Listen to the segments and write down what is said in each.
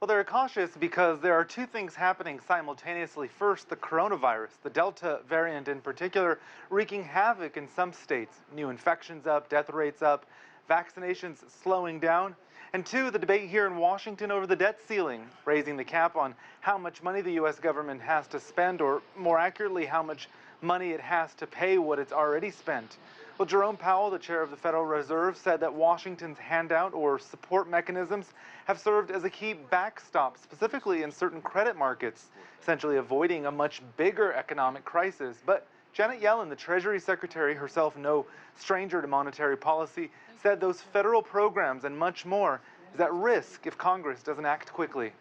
Well, they're cautious because there are two things happening simultaneously. First, the coronavirus, the Delta variant in particular, wreaking havoc in some states. New infections up, death rates up, vaccinations slowing down. And two, the debate here in Washington over the debt ceiling, raising the cap on how much money the U.S. government has to spend, or more accurately, how much money it has to pay what it's already spent. Well, Jerome Powell, the chair of the Federal Reserve, said that Washington's handout or support mechanisms have served as a key backstop, specifically in certain credit markets, essentially avoiding a much bigger economic crisis. But Janet Yellen, the Treasury Secretary, herself no stranger to monetary policy, said those federal programs and much more is at risk if Congress doesn't act quickly.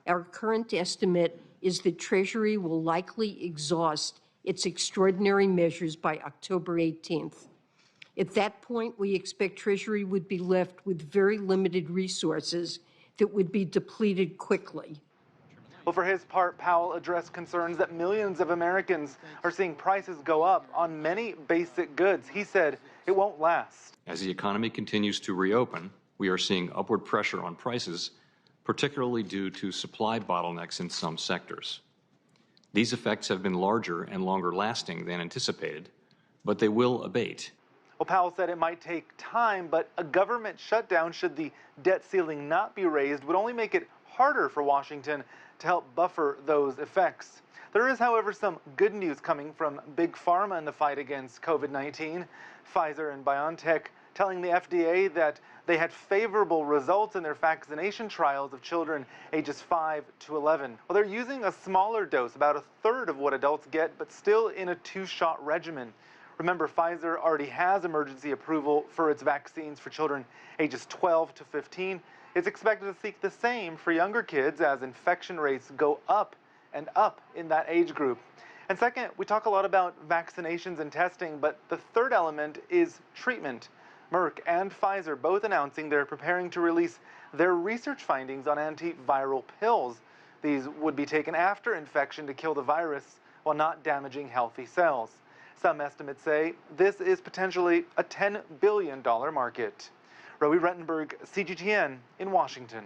Our current estimate is that Treasury will likely exhaust its extraordinary measures by October 18th. At that point, we expect Treasury would be left with very limited resources that would be depleted quickly. Well, for his part, Powell addressed concerns that millions of Americans are seeing prices go up on many basic goods. He said it won't last. As the economy continues to reopen, we are seeing upward pressure on prices, particularly due to supply bottlenecks in some sectors. These effects have been larger and longer lasting than anticipated, but they will abate. Well, Powell said it might take time, but a government shutdown, should the debt ceiling not be raised, would only make it harder for Washington to help buffer those effects. There is, however, some good news coming from Big Pharma in the fight against COVID-19. Pfizer and BioNTech telling the FDA that they had favorable results in their vaccination trials of children ages 5 to 11. Well, they're using a smaller dose, about a third of what adults get, but still in a 2-shot regimen. Remember, Pfizer already has emergency approval for its vaccines for children ages 12 to 15. It's expected to seek the same for younger kids as infection rates go up and up in that age group. And second, we talk a lot about vaccinations and testing, but the third element is treatment. Merck and Pfizer both announcing they're preparing to release their research findings on antiviral pills. These would be taken after infection to kill the virus while not damaging healthy cells. Some estimates say this is potentially a $10 billion market. Rowie Rettenberg, CGTN in Washington.